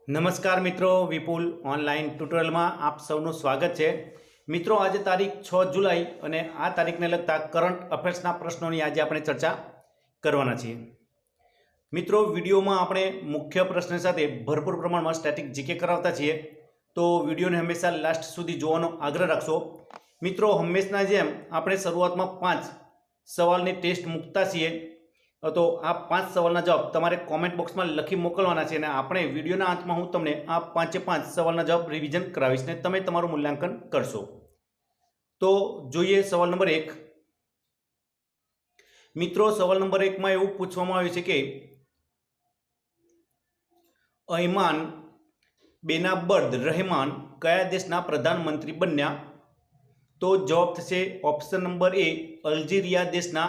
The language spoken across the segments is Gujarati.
નમસ્કાર મિત્રો, વિપુલ ઓનલાઈન ટ્યુટોરિયલમાં આપ સૌનું સ્વાગત છે। મિત્રો, આજે તારીખ 6 જુલાઈ અને આ તારીખને લગતા કરંટ અફેર્સના પ્રશ્નોની આજે આપણે ચર્ચા કરવાના છીએ। મિત્રો, વિડીયોમાં આપણે મુખ્ય પ્રશ્ન સાથે ભરપૂર પ્રમાણમાં સ્ટેટિક જીકે કરાવતા છીએ, તો વિડીયોને હંમેશા લાસ્ટ સુધી જોવાનો આગ્રહ રાખશો। મિત્રો, હંમેશના જેમ આપણે શરૂઆતમાં 5 સવાલની ટેસ્ટ મૂકતા છીએ, તો આ 5 સવાલના જવાબ તમારે કોમેન્ટ બોક્સમાં લખી મોકલવાના છે અને આપણે વિડીયોના અંતમાં હું તમને આ 5 સવાલના જવાબ રિવિઝન કરાવીશ ને તમે તમારું મૂલ્યાંકન કરશો। તો જોઈએ સવાલ નંબર 1। મિત્રો, સવાલ નંબર 1માં એવું પૂછવામાં આવ્યું છે કે અયમાન બેનાબર્દ રહેમાન કયા દેશના પ્રધાનમંત્રી બન્યા? તો જવાબ થશે ઓપ્શન નંબર એ, અલ્જીરિયા દેશના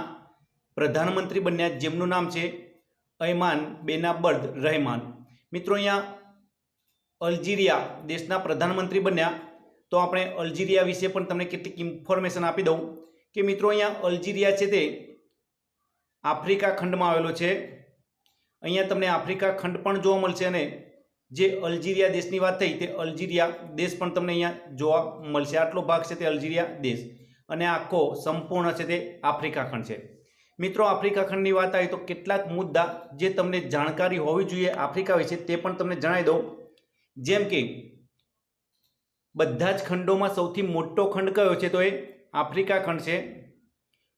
પ્રધાનમંત્રી બન્યા, જેમનું નામ છે અયમાન બેનાબર્દ રહેમાન। મિત્રો, અહીંયા અલ્જીરિયા દેશના પ્રધાનમંત્રી બન્યા, તો આપણે અલ્જીરિયા વિશે પણ તમને કેટલીક ઇન્ફોર્મેશન આપી દઉં કે મિત્રો, અહીંયા અલ્જીરિયા છે તે આફ્રિકા ખંડમાં આવેલો છે। અહીંયા તમને આફ્રિકા ખંડ પણ જોવા મળશે અને જે અલ્જીરિયા દેશની વાત થઈ તે અલ્જીરિયા દેશ પણ તમને અહીંયા જોવા મળશે। આટલો ભાગ છે તે અલ્જીરિયા દેશ અને આખો સંપૂર્ણ છે તે આફ્રિકા ખંડ છે। મિત્રો, આફ્રિકા ખંડની વાત આવી તો કેટલાક મુદ્દા જે તમને જાણકારી હોવી જોઈએ આફ્રિકા વિશે તે પણ તમને જણાવી દઉં। જેમ કે બધા જ ખંડોમાં સૌથી મોટો ખંડ કયો છે? તો એ આફ્રિકા ખંડ છે,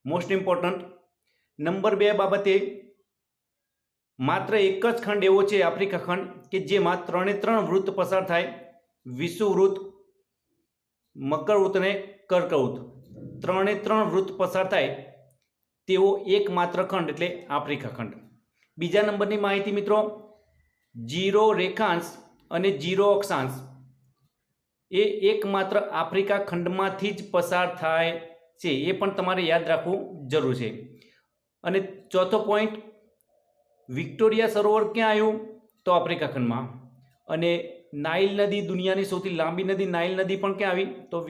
મોસ્ટ ઇમ્પોર્ટન્ટ। નંબર 2 બાબતે માત્ર એક જ ખંડ એવો છે આફ્રિકા ખંડ કે જેમાં 3 વૃત્ત પસાર થાય, વિષુવવૃત્ત, મકરવૃત્ત અને કર્કવૃત્ત, 3 વૃત્ત પસાર થાય તેવો એકમાત્ર ખંડ એટલે આફ્રિકા ખંડ। બીજા નંબરની માહિતી મિત્રો, 0 રેખાંશ અને 0 અક્ષાંશ એ એકમાત્ર આફ્રિકા ખંડમાંથી જ પસાર થાય છે, એ પણ તમારે યાદ રાખવું જરૂર છે। અને ચોથો પોઈન્ટ, વિક્ટોરિયા સરોવર ક્યાં આવ્યું? તો આફ્રિકા ખંડમાં। અને નાઇલ નદી, દુનિયાની સૌથી લાંબી નદી નાઇલ નદી પણ ક્યાં આવી? તો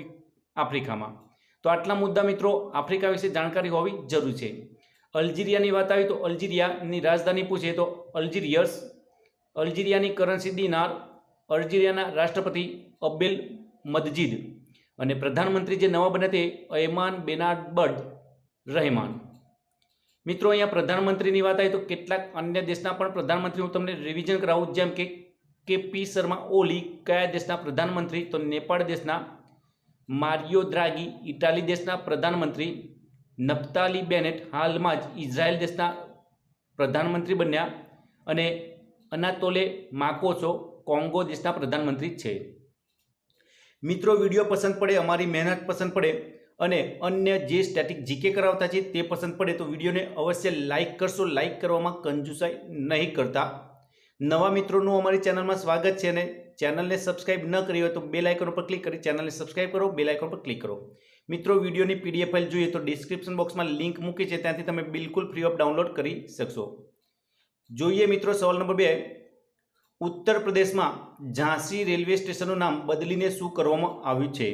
આફ્રિકામાં। તો આટલા મુદ્દા મિત્રો આફ્રિકા વિશે જાણકારી હોવી જરૂર છે। અલ્જીરિયાની વાત આવી તો અલ્જીરિયાની રાજધાની પૂછે તો અલ્જીરિયસ, અલ્જીરિયાની કરન્સી દિનાર, અલ્જીરિયાના રાષ્ટ્રપતિ અબ્દેલ મજીદ અને પ્રધાનમંત્રી જે નવા બન્યા તે અયમાન બેનાબર્દ રહેમાન। મિત્રો, અહીંયા પ્રધાનમંત્રીની વાત આવી તો કેટલાક અન્ય દેશના પણ પ્રધાનમંત્રી હું તમને રિવિઝન કરાવું, જેમ કે કેપી શર્મા ઓલી કયા દેશના પ્રધાનમંત્રી? તો નેપાળ દેશના। મારિયો દ્રાગી ઇટાલી દેશના પ્રધાનમંત્રી। નફ્તાલી બેનેટ હાલમાં જ ઇઝરાયલ દેશના પ્રધાનમંત્રી બન્યા અને અનાતોલે માકોસો કોંગો દેશના પ્રધાનમંત્રી છે। મિત્રો, વિડીયો પસંદ પડે, અમારી મહેનત પસંદ પડે અને અન્ય જે સ્ટેટિક જીકે કરાવતા છે તે પસંદ પડે તો વિડીયોને અવશ્ય લાઇક કરશો। લાઇક કરવામાં કંજૂસાઈ નહીં કરતા। નવા મિત્રોનું અમારી ચેનલમાં સ્વાગત છે અને ચેનલને સબસ્ક્રાઇબ ન કરી હોય તો બેલ આઇકન પર ક્લિક કરી ચેનલને સબસ્ક્રાઇબ કરો, બેલ આઇકન પર ક્લિક કરો। મિત્રો, વિડીયોની પીડીએફ ફાઇલ જોઈએ તો ડિસ્ક્રિપ્શન બોક્સમાં લિંક મૂકી છે, ત્યાંથી તમે બિલકુલ ફ્રી ઓફ ડાઉનલોડ કરી શકશો। જોઈએ મિત્રો સવાલ નંબર 2। ઉત્તર પ્રદેશમાં ઝાંસી રેલવે સ્ટેશનનું નામ બદલીને શું કરવામાં આવ્યું છે?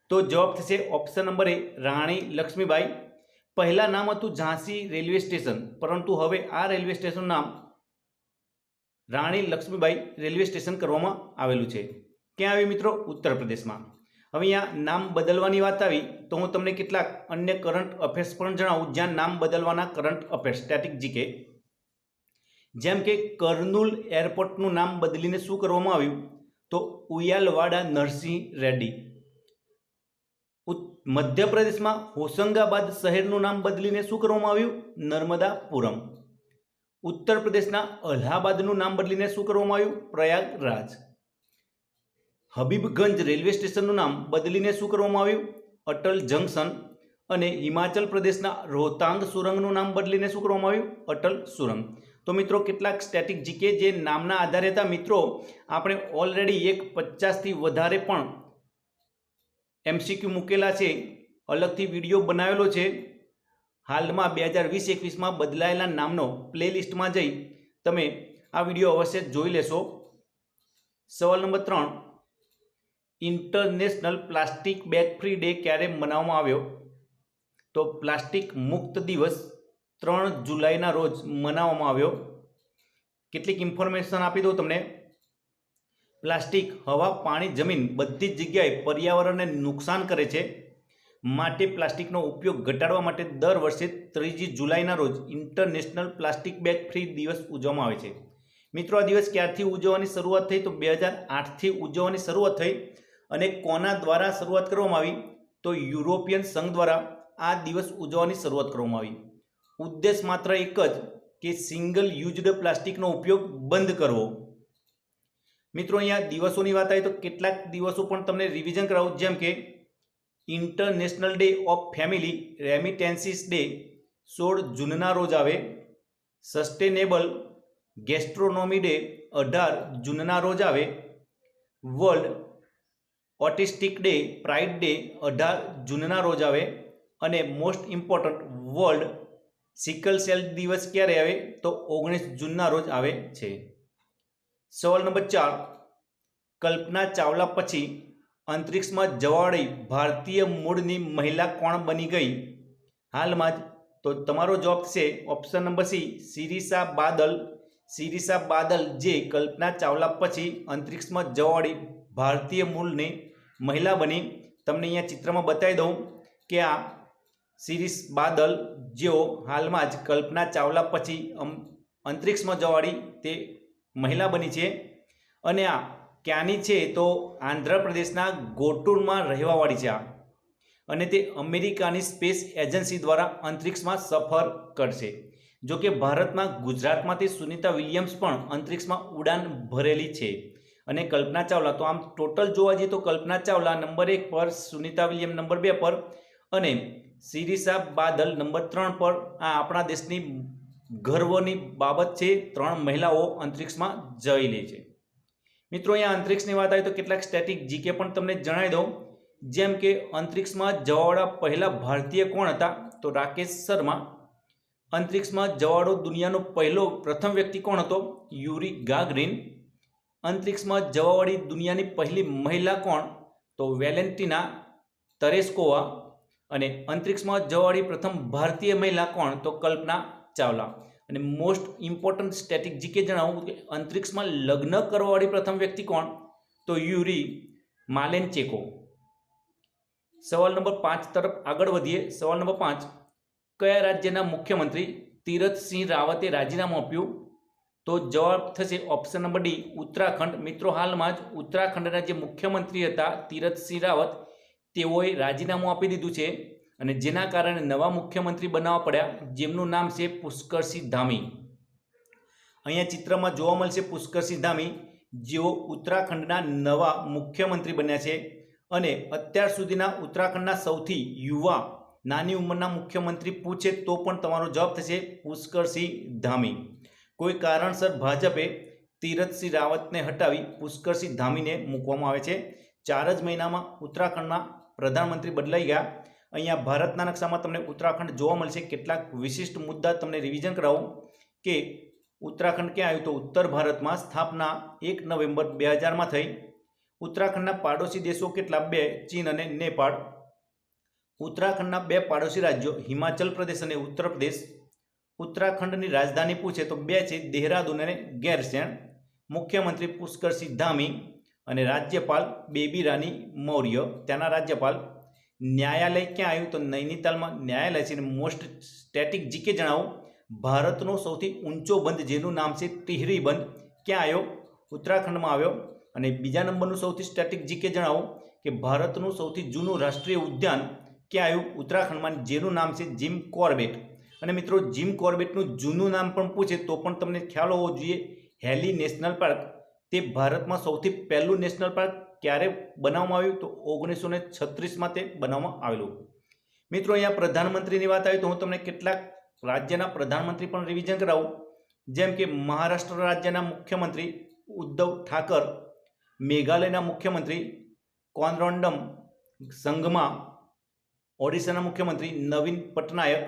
તો જવાબ થશે ઓપ્શન નંબર એ, રાણી લક્ષ્મીબાઈ। પહેલા નામ હતું ઝાંસી રેલવે સ્ટેશન, પરંતુ હવે આ રેલવે સ્ટેશનનું નામ રાણી લક્ષ્મીબાઈ રેલવે સ્ટેશન કરવામાં આવેલું છે। ક્યાં આવ્યું મિત્રો? ઉત્તર પ્રદેશમાં। હવે અહીંયા નામ બદલવાની વાત આવી તો હું તમને કેટલાક અન્ય કરંટ અફેર્સ પણ જણાવું, જ્યાં નામ બદલવાના કરંટ અફેર્સ સ્ટેટિક જીકે। જેમ કે કર્નૂલ એરપોર્ટનું નામ બદલીને શું કરવામાં આવ્યું? તો ઉયાલવાડા નરસિંહ રેડ્ડી। મધ્યપ્રદેશમાં હોશંગાબાદ શહેરનું નામ બદલીને શું કરવામાં આવ્યું? નર્મદાપુરમ। ઉત્તર પ્રદેશના અલ્હાબાદનું નામ બદલીને શું કરવામાં આવ્યું? પ્રયાગરાજ। હબીબગંજ રેલવે સ્ટેશનનું નામ બદલીને શું કરવામાં આવ્યું? અટલ જંકશન। અને હિમાચલ પ્રદેશના રોહતાંગ સુરંગનું નામ બદલીને શું કરવામાં આવ્યું? અટલ સુરંગ। તો મિત્રો, કેટલાક સ્ટેટિક જીકે જે નામના આધારે હતા મિત્રો, આપણે ઓલરેડી 50થી વધારે પણ એમસીક્યુ મૂકેલા છે, અલગથી વિડીયો બનાવેલો છે। હાલમાં 2020-21માં બદલાયેલા નામનો પ્લેલિસ્ટમાં જઈ તમે આ વિડીયો અવશ્ય જોઈ લેશો। સવાલ number 3। International plastic bag free day ક્યારે મનાવવામાં આવ્યો? તો પ્લાસ્ટિક મુક્ત દિવસ 3 જુલાઈના રોજ મનાવવામાં આવ્યો। કેટલીક ઇન્ફોર્મેશન આપી દઉં તમને। પ્લાસ્ટિક હવા, પાણી, જમીન બધી જ જગ્યાએ પર્યાવરણને નુકસાન કરે છે. માટે પ્લાસ્ટિકનો ઉપયોગ ઘટાડવા માટે દર વર્ષે 3 જુલાઈના રોજ ઇન્ટરનેશનલ પ્લાસ્ટિક બેગ ફ્રી દિવસ ઉજવવામાં આવે છે. મિત્રો, આ દિવસ ક્યારથી ઉજવવાની શરૂઆત થઈ? તો 2008થી ઉજવવાની શરૂઆત થઈ. અને કોના દ્વારા શરૂઆત કરવામાં આવી? તો યુરોપિયન સંઘ દ્વારા આ દિવસ ઉજવવાની શરૂઆત કરવામાં આવી. ઉદ્દેશ માત્ર એક જ કે સિંગલ યુઝડ પ્લાસ્ટિકનો ઉપયોગ બંધ કરવો. મિત્રો, અહીંયા દિવસોની વાત આવી તો કેટલાક દિવસો પણ તમને રિવિઝન કરાવું, જેમ કે international day of family remittances day 16 જૂનના રોજ આવે. સસ્ટેનેબલ ગેસ્ટ્રોનોમી ડે 18 જૂનના રોજ આવે. World autistic day pride day 18 જૂનના રોજ આવે. અને most important world sickle cell દિવસ ક્યારે આવે? તો 19 જૂનના રોજ આવે છે. સવાલ નંબર 4, કલ્પના ચાવલા પછી અંતરિક્ષમાં જવાવાળી ભારતીય મૂળની મહિલા કોણ બની ગઈ હાલમાં જ? તો તમારો જવાબ છે ઓપ્શન નંબર સી, શિરીષા બાદલ. શિરીષા બાદલ જે કલ્પના ચાવલા પછી અંતરિક્ષમાં જવાવાળી ભારતીય મૂળની મહિલા બની. તમને અહીંયા ચિત્રમાં બતાવી દઉં કે આ શિરીષ બાદલ જેઓ હાલમાં જ કલ્પના ચાવલા પછી અંતરિક્ષમાં જવાવાળી તે મહિલા બની છે. અને આ ક્યાંની છે? તો આંધ્રપ્રદેશના ગોટુરમાં રહેવાવાળી છે. અને તે અમેરિકાની સ્પેસ એજન્સી દ્વારા અંતરિક્ષમાં સફર કરશે. જો કે ભારતમાં ગુજરાતમાંથી સુનિતા વિલિયમ્સ પણ અંતરિક્ષમાં ઉડાન ભરેલી છે. અને કલ્પના ચાવલા, તો આમ ટોટલ જોવા જઈએ તો કલ્પના ચાવલા નંબર 1 પર, સુનિતા વિલિયમ નંબર 2 પર અને શિરીષા બાદલ નંબર 3 પર. આ આપણા દેશની ગર્વની બાબત છે. 3 મહિલાઓ અંતરિક્ષમાં જઈ લે છે. મિત્રો, અહીંયા અંતરિક્ષની વાત આવી તો કેટલાક સ્ટેટિક જીકે પણ તમને જણાવી દઉં, જેમ કે અંતરિક્ષમાં જવાવાળા પહેલા ભારતીય કોણ હતા? તો રાકેશ શર્મા. અંતરિક્ષમાં જવાવાળો દુનિયાનો પ્રથમ વ્યક્તિ કોણ હતો? યુરી ગાગરીન. અંતરિક્ષમાં જવાવાળી દુનિયાની પહેલી મહિલા કોણ? તો વેલેન્ટિના તરેસ્કોવા. અને અંતરિક્ષમાં જવાવાળી પ્રથમ ભારતીય મહિલા કોણ? તો કલ્પના ચાવલા. અને મોસ્ટ ઇમ્પોર્ટન્ટ સ્ટેટિક જીકે જણાવું કે અંતરિક્ષમાં લગ્ન કરવાવાળી પ્રથમ વ્યક્તિ કોણ? તો યુરી માલેનચેકો. સવાલ નંબર 5 તરફ આગળ વધીએ. સવાલ નંબર 5, કયા રાજ્યના મુખ્યમંત્રી તીરથસિંહ રાવતે રાજીનામું આપ્યું? તો જવાબ થશે ઓપ્શન નંબર ડી, ઉત્તરાખંડ. મિત્રો, હાલમાં જ ઉત્તરાખંડના જે મુખ્યમંત્રી હતા તીરથસિંહ રાવત, તેઓએ રાજીનામું આપી દીધું છે. અને જેના કારણે નવા મુખ્યમંત્રી બનાવવા પડ્યા, જેમનું નામ છે પુષ્કરસિંહ ધામી. અહીંયા ચિત્રમાં જોવા મળશે પુષ્કરસિંહ ધામી, જેઓ ઉત્તરાખંડના નવા મુખ્યમંત્રી બન્યા છે. અને અત્યાર સુધીના ઉત્તરાખંડના સૌથી યુવા નાની ઉંમરના મુખ્યમંત્રી પૂછે તો પણ તમારો જવાબ થશે પુષ્કરસિંહ ધામી. કોઈ કારણસર ભાજપે તીરથસિંહ રાવતને હટાવી પુષ્કરસિંહ ધામીને મૂકવામાં આવે છે. 4 જ મહિનામાં ઉત્તરાખંડના પ્રધાનમંત્રી બદલાઈ ગયા. અહીંયા ભારતના નકશામાં તમને ઉત્તરાખંડ જોવા મળશે. કેટલાક વિશિષ્ટ મુદ્દા તમને રિવિઝન કરાવું કે ઉત્તરાખંડ ક્યાં આવ્યું? તો ઉત્તર ભારતમાં. સ્થાપના 1 નવેમ્બર 2000માં થઈ. ઉત્તરાખંડના પાડોશી દેશો કેટલા? 2, ચીન અને નેપાળ. ઉત્તરાખંડના 2 પાડોશી રાજ્યો હિમાચલ પ્રદેશ અને ઉત્તર પ્રદેશ. ઉત્તરાખંડની રાજધાની પૂછે તો 2 છે, દેહરાદૂન અને ગેરસેણ. મુખ્યમંત્રી પુષ્કરસિંહ ધામી અને રાજ્યપાલ બેબી રાની મૌર્ય, ત્યાંના રાજ્યપાલ. ન્યાયાલય ક્યાં આવ્યું? તો નૈનીતાલમાં ન્યાયાલય છે. મોસ્ટ સ્ટેટિક જીકે જણાવું, ભારતનો સૌથી ઊંચો બંધ જેનું નામ છે ટિહરી બંધ, ક્યાં આવ્યો? ઉત્તરાખંડમાં આવ્યો. અને બીજા નંબરનું સૌથી સ્ટેટિક જીકે જણાવું કે ભારતનું સૌથી જૂનું રાષ્ટ્રીય ઉદ્યાન ક્યાં આવ્યું? ઉત્તરાખંડમાં, જેનું નામ છે જીમ કોર્બેટ. અને મિત્રો, જીમ કોર્બેટનું જૂનું નામ પણ પૂછે તો પણ તમને ખ્યાલ હોવો જોઈએ. હેલી નેશનલ પાર્ક, તે ભારતમાં સૌથી પહેલું નેશનલ પાર્ક ક્યારે બનાવવામાં આવ્યું? તો 1936માં તે બનાવવામાં આવેલું. મિત્રો, અહીંયા પ્રધાનમંત્રીની વાત આવી તો હું તમને કેટલાક રાજ્યના પ્રધાનમંત્રી પણ રિવિઝન કરાવું, જેમ કે મહારાષ્ટ્ર રાજ્યના મુખ્યમંત્રી ઉદ્ધવ ઠાકર, મેઘાલયના મુખ્યમંત્રી કોનરાડમ સંગમા, ઓડિશાના મુખ્યમંત્રી નવીન પટનાયક,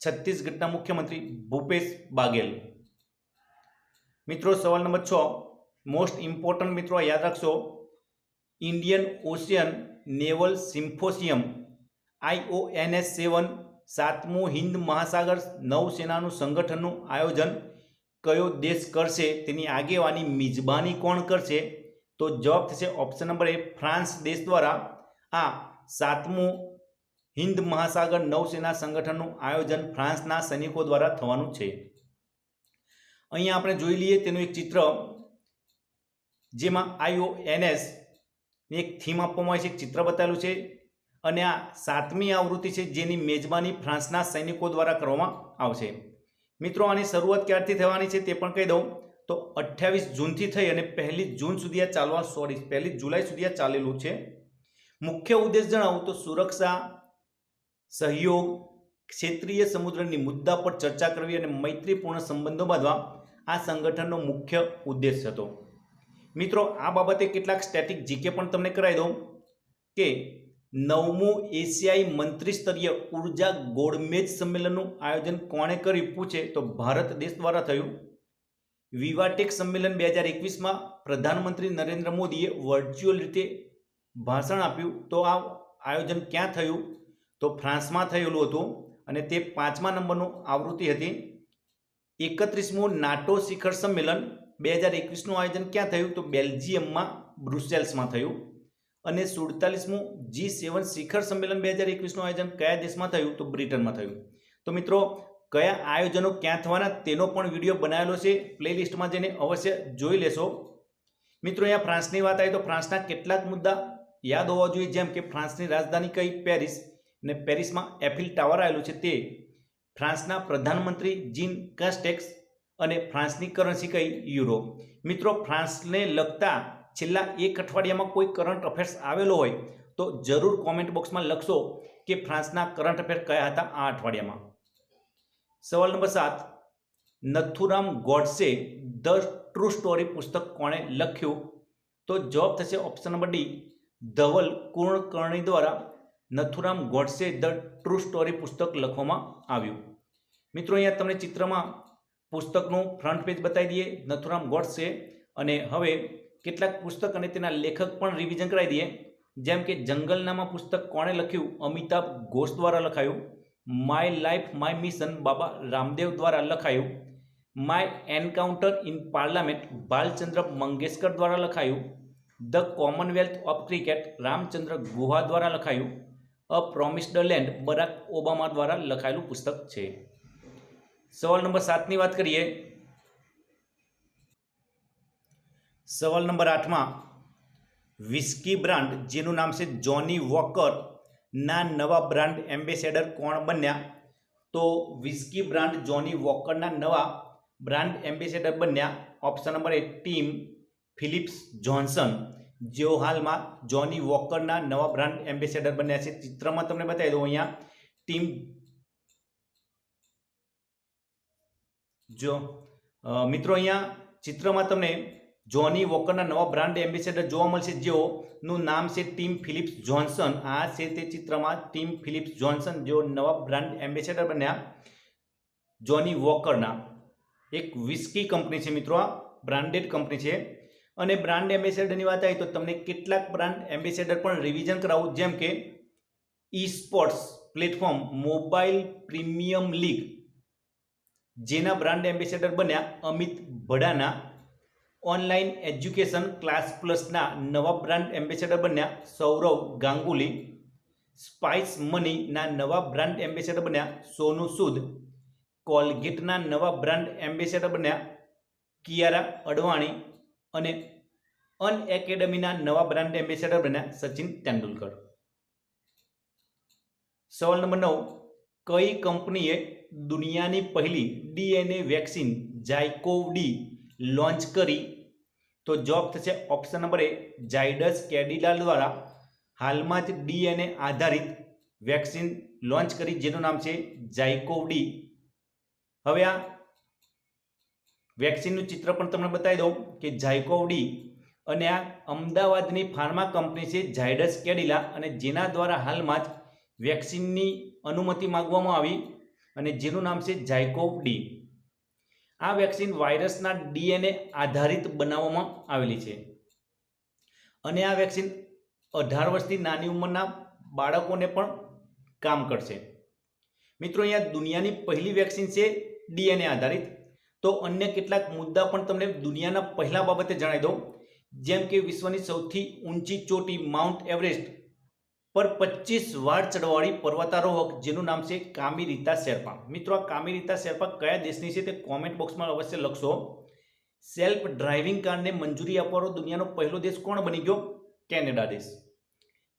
છત્તીસગઢના મુખ્યમંત્રી ભૂપેશ બાગેલ. મિત્રો, સવાલ નંબર 6 મોસ્ટ ઇમ્પોર્ટન્ટ મિત્રો યાદ રાખશો. Indian Ocean naval symposium IONS 7 7મું હિન્દ મહાસાગર નૌસેનાનું સંગઠનનું આયોજન કયો દેશ કરશે? તેની આગેવાની મિજબાની કોણ કરશે? તો જવાબ થશે ઓપ્શન નંબર એ ફ્રાન્સ દેશ દ્વારા આ 7મું હિન્દ મહાસાગર નૌસેના સંગઠનનું આયોજન ફ્રાન્સના સૈનિકો દ્વારા થવાનું છે। અહીંયા આપણે જોઈ લઈએ તેનું એક ચિત્ર, જેમાં IONS એક થીમ આપવામાં આવી છે, એક ચિત્ર બતાવેલું છે અને આ 7મી આવૃત્તિ છે જેની મેજબાની ફ્રાન્સના સૈનિકો દ્વારા કરવામાં આવશે। મિત્રો આની શરૂઆત ક્યારથી થવાની છે તે પણ કહી દઉં તો 28 જૂનથી થઈ અને 1 જૂન સુધી આ ચાલવા 1 જુલાઈ સુધી આ ચાલેલું છે। મુખ્ય ઉદ્દેશ જણાવું તો સુરક્ષા, સહયોગ, ક્ષેત્રીય સમુદ્રની મુદ્દા પર ચર્ચા કરવી અને મૈત્રીપૂર્ણ સંબંધો બાંધવા આ સંગઠનનો મુખ્ય ઉદ્દેશ હતો। મિત્રો આ બાબતે કેટલાક સ્ટેટિક જીકે પણ તમને કરાવી દઉં કે 9મું એશિયાઈ મંત્રી સ્તરીય ઉર્જા ગોળમેજ સંમેલનનું આયોજન કોણે કર્યું પૂછે તો ભારત દેશ દ્વારા થયું। વિવાટેક સંમેલન 2021માં પ્રધાનમંત્રી નરેન્દ્ર મોદીએ વર્ચ્યુઅલ રીતે ભાષણ આપ્યું, તો આ આયોજન ક્યાં થયું તો ફ્રાન્સમાં થયેલું હતું અને તે 5મા નંબરનું આવૃત્તિ હતી। 31મું નાટો શિખર સંમેલન 2021નું આયોજન ક્યાં થયું તો બેલ્જિયમમાં બ્રુસેલ્સમાં થયું અને 47મું G7 શિખર સંમેલન 2021નું આયોજન કયા દેશમાં થયું તો બ્રિટનમાં થયું। તો મિત્રો કયા આયોજનો ક્યાં થવાના તેનો પણ વિડીયો બનાવેલો છે, પ્લેલિસ્ટમાં જઈને અવશ્ય જોઈ લેશો। મિત્રો અહીંયા ફ્રાન્સની વાત આવી તો ફ્રાન્સના કેટલાક મુદ્દા યાદ હોવા જોઈએ, જેમ કે ફ્રાન્સની રાજધાની કઈ પેરિસ, અને પેરિસમાં એફિલ ટાવર આવેલું છે તે, ફ્રાન્સના પ્રધાનમંત્રી જીન કાસ્ટેક્સ અને ફ્રાન્સની કરન્સી કઈ યુરો। મિત્રો ફ્રાન્સને લગતા છેલ્લા એક અઠવાડિયામાં કોઈ કરંટ અફેર્સ આવેલો હોય તો જરૂર કોમેન્ટ બોક્સમાં લખશો કે ફ્રાન્સના કરંટ અફેર કયા હતા આ અઠવાડિયામાં। સવાલ નંબર 7, Nathuram Godse the true story પુસ્તક કોણે લખ્યું તો જવાબ થશે option number D Dhaval Kulkarni દ્વારા Nathuram Godse the true story પુસ્તક લખવામાં આવ્યું। મિત્રો અહીંયા તમને ચિત્રમાં પુસ્તકનું ફ્રન્ટ પેજ બતાવી દઈએ નથુરામ ગોડસે, અને હવે કેટલાક પુસ્તક અને તેના લેખક પણ રિવિઝન કરાવી દઈએ, જેમ કે જંગલનામા પુસ્તક કોણે લખ્યું અમિતાભ ઘોષ દ્વારા લખાયું। My life my mission Baba Ramdev દ્વારા લખાયું। My encounter in parliament Balchandra Mangeshkar દ્વારા લખાયું। The commonwealth of cricket Ramachandra Guha દ્વારા લખાયું। A promised land Barack Obama દ્વારા લખાયેલું પુસ્તક છે। સવાલ નંબર 7ની વાત કરીએ। સવાલ નંબર 8માં વિસ્કી બ્રાન્ડ જેનું નામ છે જોની વોકર ના નવા બ્રાન્ડ એમ્બેસેડર કોણ બન્યા તો વિસ્કી બ્રાન્ડ જોની વોકરના નવા બ્રાન્ડ એમ્બેસેડર બન્યા ઓપ્શન નંબર એ ટીમ ફિલિપ્સ જોન્સન, જેઓ હાલમાં જોની વોકરના નવા બ્રાન્ડ એમ્બેસેડર બન્યા છે। ચિત્રમાં તમને બતાવી દઉં અહીંયા ટીમ જો મિત્રો અહીંયા ચિત્રમાં તમને જોની વોકરના નવા બ્રાન્ડ એમ્બેસેડર જોવા મળશે, જેઓનું નામ છે ટીમ ફિલિપ્સ જોન્સન। આ છે તે ચિત્રમાં ટીમ ફિલિપ્સ જોન્સન, જેઓ નવા બ્રાન્ડ એમ્બેસેડર બન્યા જોની વોકરના। એક વિસ્કી કંપની છે મિત્રો, આ બ્રાન્ડેડ કંપની છે। અને બ્રાન્ડ એમ્બેસેડરની વાત આવી તો તમને કેટલાક બ્રાન્ડ એમ્બેસેડર પણ રિવિઝન કરાવું, જેમ કે E sports platform mobile premier league જેના બ્રાન્ડ એમ્બેસેડર બન્યા Amit Bhadana. Online education class પ્લસના નવા બ્રાન્ડ એમ્બેસેડર બન્યા સૌરવ ગાંગુલી। સ્પાઇસ મનીના નવા બ્રાન્ડ એમ્બેસેડર બન્યા સોનુ સૂદ। કોલગેટના નવા બ્રાન્ડ એમ્બેસેડર બન્યા કિયારા અડવાણી અને અન એકેડમીના નવા બ્રાન્ડ એમ્બેસેડર બન્યા સચિન તેંડુલકર। સવાલ નંબર 9, કઈ કંપનીએ દુનિયાની પહેલી ડીએનએ વેક્સિન ઝાયકોવ-ડી લોન્ચ કરી તો જવાબ થશે ઓપ્શન નંબર એ ઝાયડસ કેડિલા દ્વારા હાલમાં જ ડીએનએ આધારિત વેક્સિન લોન્ચ કરી, જેનું નામ છે ઝાયકોવ-ડી। હવે આ વેક્સિનનું ચિત્ર પણ તમને બતાવી દઉં કે ઝાયકોવ-ડી અને આ અમદાવાદની ફાર્મા કંપની છે ઝાયડસ કેડિલા, અને જેના દ્વારા હાલમાં જ વેક્સિનની અનુમતિ માંગવામાં આવી અને જેનું નામ છે ઝાયકોવ-ડી। આ વેક્સિન વાયરસના ડીએનએ આધારિત બનાવવામાં આવેલી છે અને આ વેક્સિન 18 વર્ષથી નાની ઉંમરના બાળકોને પણ કામ કરશે। મિત્રો અહીંયા દુનિયાની પહેલી વેક્સિન છે ડીએનએ આધારિત। તો અન્ય કેટલાક મુદ્દા પણ તમને દુનિયાના પહેલા બાબતે જણાવી દઉં જેમ કે વિશ્વની સૌથી ઊંચી ચોટી માઉન્ટ એવરેસ્ટ પર 25 વાર ચડવાવાળી પર્વતારોહક જેનું નામ છે કામિરીતા શેરપા. મિત્રો, આ કામિરીતા શેરપા કયા દેશની છે તે કોમેન્ટ બોક્સમાં અવશ્ય લખશો. સેલ્ફ ડ્રાઇવિંગ કારને મંજૂરી આપવાનો દુનિયાનો પહેલો દેશ કોણ બની ગયો? કેનેડા દેશ.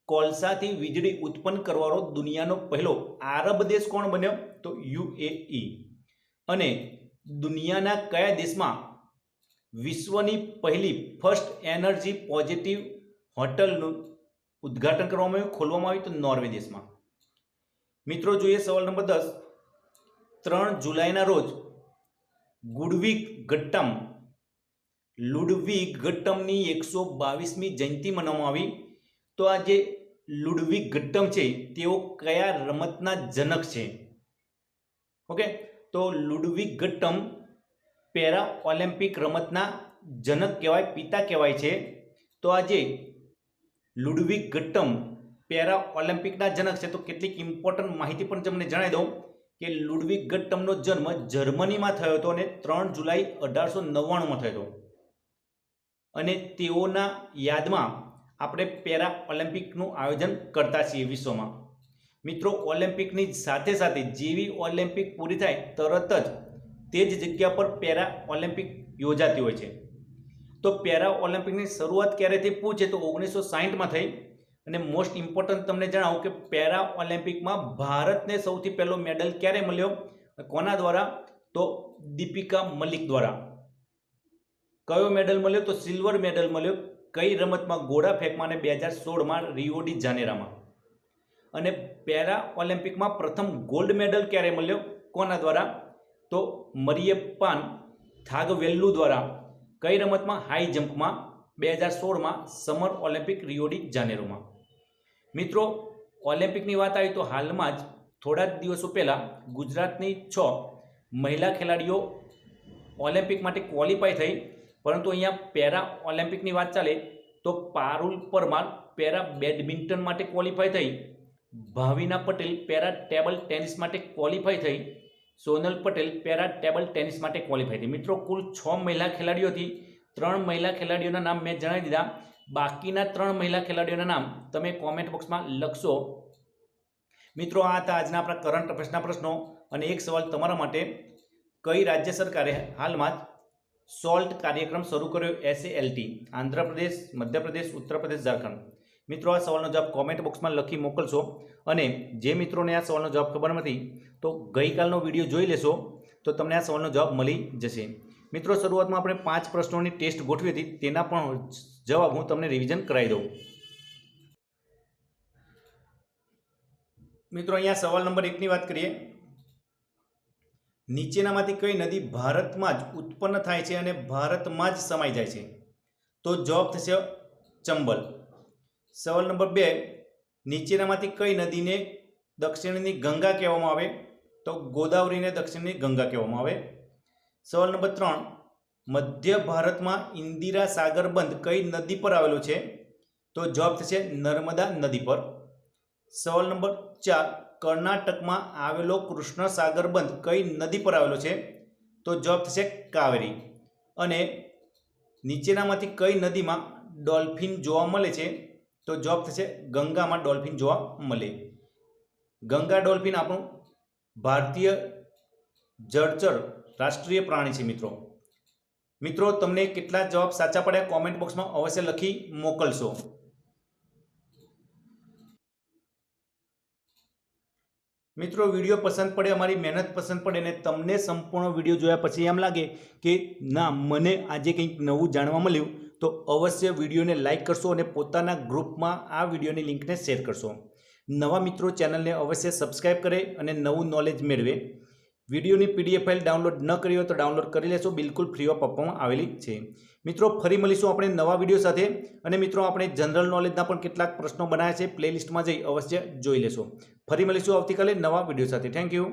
કોલસાથી વીજળી ઉત્પન્ન કરવાનો દુનિયાનો પહેલો આરબ દેશ કોણ બન્યો? તો યુએઈ. અને દુનિયાના કયા દેશમાં વિશ્વની પહેલી ફર્સ્ટ એનર્જી પોઝિટિવ હોટલનું ઉદ્ઘાટન કરવામાં આવ્યું, ખોલવામાં આવ્યું? તો નોર્વે દેશમાં. મિત્રો, જોઈએ સવાલ નંબર 10. 3 જુલાઈના રોજ લુડવિગ ગટ્ટમની 122મી જયંતિ મનાવવામાં આવી. તો આ જે લુડવિગ ગટ્ટમ છે તેઓ કયા રમતના જનક છે? ઓકે, તો લુડવિગ ગટ્ટમ પેરા ઓલિમ્પિક રમતના જનક કહેવાય, પિતા કહેવાય છે. તો આ જે લુડવિગ ગટ્ટમ પેરા ઓલિમ્પિકના જનક છે. તો કેટલીક ઇમ્પોર્ટન્ટ માહિતી પણ તમને જણાવી દઉં કે લુડવિગ ગટ્ટમનો જન્મ જર્મનીમાં થયો હતો અને 3 જુલાઈ 1899માં થયો હતો. અને તેઓના યાદમાં આપણે પેરા ઓલિમ્પિકનું આયોજન કરતા છીએ વિશ્વમાં. મિત્રો, ઓલિમ્પિકની સાથે સાથે જેવી ઓલિમ્પિક પૂરી થાય તરત જ તે જ જગ્યા પર પેરા ઓલિમ્પિક યોજાતી હોય છે. તો પેરા ઓલિમ્પિકની શરૂઆત ક્યારેથી પૂછે તો 1960માં થઈ. અને મોસ્ટ ઇમ્પોર્ટન્ટ તમને જણાવું કે પેરા ઓલિમ્પિકમાં ભારતને સૌથી પહેલો મેડલ ક્યારે મળ્યો? કોના દ્વારા? તો દીપિકા મલિક દ્વારા. કયો મેડલ મળ્યો? તો સિલ્વર મેડલ મળ્યો. કઈ રમતમાં? ગોળા ફેંકમાં. અને 2016માં રિયો ડી જાનેરામાં. અને પેરા ઓલિમ્પિકમાં પ્રથમ ગોલ્ડ મેડલ ક્યારે મળ્યો? કોના દ્વારા? તો મરિયપ્પાન થાગવેલ્લુ દ્વારા. કઈ રમતમાં? હાઈ જમ્પમાં. 2016માં સમર ઓલિમ્પિક રિયો ડી જાનેરોમાં. મિત્રો, ઓલિમ્પિકની વાત આવી તો હાલમાં જ થોડા જ દિવસો પહેલાં ગુજરાતની 6 મહિલા ખેલાડીઓ ઓલિમ્પિક માટે ક્વોલિફાય થઈ. પરંતુ અહીંયા પેરા ઓલિમ્પિકની વાત ચાલે તો પારુલ પરમાર પેરા બેડમિન્ટન માટે ક્વોલિફાય થઈ. Bhavina Patel para table tennis માટે ક્વોલિફાય થઈ. Sonal Patel para table tennis માટે ક્વોલિફાય થઈ. મિત્રો, કુલ 6 મહિલા ખેલાડીઓથી 3 મહિલા ખેલાડીઓના નામ મેં જણાવી દીધા. બાકીના 3 મહિલા ખેલાડીઓના નામ તમે કોમેન્ટ બોક્સમાં લખશો. મિત્રો, આ હતા આજના આપણા કરંટ અફેર્સના પ્રશ્નો. અને એક સવાલ તમારા માટે, કઈ રાજ્ય સરકારે હાલમાં જ સોલ્ટ કાર્યક્રમ શરૂ કર્યો? ALLL. આંધ્રપ્રદેશ, મધ્યપ્રદેશ, ઉત્તર પ્રદેશ, ઝારખંડ. મિત્રો, આ સવાલનો જવાબ કોમેન્ટ બોક્સમાં લખી મોકલશો. અને જે મિત્રોને આ સવાલનો જવાબ ખબર નથી તો ગઈકાલનો વિડીયો જોઈ લેશો તો તમને આ સવાલનો જવાબ મળી જશે. મિત્રો, શરૂઆતમાં આપણે 5 પ્રશ્નોની ટેસ્ટ ગોઠવી હતી, તેના પણ જવાબ હું તમને રિવિઝન કરાવી દઉં. મિત્રો, અહીંયા સવાલ નંબર 1ની વાત કરીએ. નીચેનામાંથી કઈ નદી ભારતમાં જ ઉત્પન્ન થાય છે અને ભારતમાં જ સમાઈ જાય છે? તો જવાબ થશે ચંબલ. સવાલ નંબર 2, નીચેનામાંથી કઈ નદીને દક્ષિણની ગંગા કહેવામાં આવે? તો ગોદાવરીને દક્ષિણની ગંગા કહેવામાં આવે. સવાલ નંબર 3, મધ્ય ભારતમાં ઇન્દિરા સાગર બંધ કઈ નદી પર આવેલો છે? તો જવાબ થશે નર્મદા નદી પર. સવાલ નંબર 4, કર્ણાટકમાં આવેલો કૃષ્ણ સાગર બંધ કઈ નદી પર આવેલો છે? તો જવાબ થશે કાવેરી. અને નીચેનામાંથી કઈ નદીમાં ડોલ્ફિન જોવા મળે છે? તો જવાબ થશે ગંગામાં ડોલ્ફિન જોવા મળે. ગંગા ડોલ્ફિન આપણું ભારતીય જળચર રાષ્ટ્રીય પ્રાણી છે. મિત્રો, તમને કેટલા જવાબ સાચા પડ્યા કોમેન્ટ બોક્સમાં અવશ્ય લખી મોકલશો. મિત્રો, વિડીયો પસંદ પડે, અમારી મહેનત પસંદ પડે અને તમને સંપૂર્ણ વિડીયો જોયા પછી એમ લાગે કે ના, મને આજે કંઈક નવું જાણવા મળ્યું તો અવશ્ય વિડીયોને લાઇક કરશો અને પોતાના ગ્રુપમાં આ વિડીયોની લિંકને શેર કરશો. નવા મિત્રો ચેનલને અવશ્ય સબસ્ક્રાઇબ કરે અને નવું નોલેજ મેળવે. વિડીયોની PDF ફાઇલ ડાઉનલોડ ન કરી હોય તો ડાઉનલોડ કરી લેશો, બિલકુલ ફ્રી ઓફ આપવામાં આવેલી છે. મિત્રો, ફરી મળીશું આપણે નવા વિડીયો સાથે. અને મિત્રો, આપણે જનરલ નોલેજના પણ કેટલાક પ્રશ્નો બનાવ્યા છે, પ્લેલિસ્ટમાં જઈ અવશ્ય જોઈ લેશો. ફરી મળીશું આવતીકાલે નવા વિડીયો સાથે. Thank you.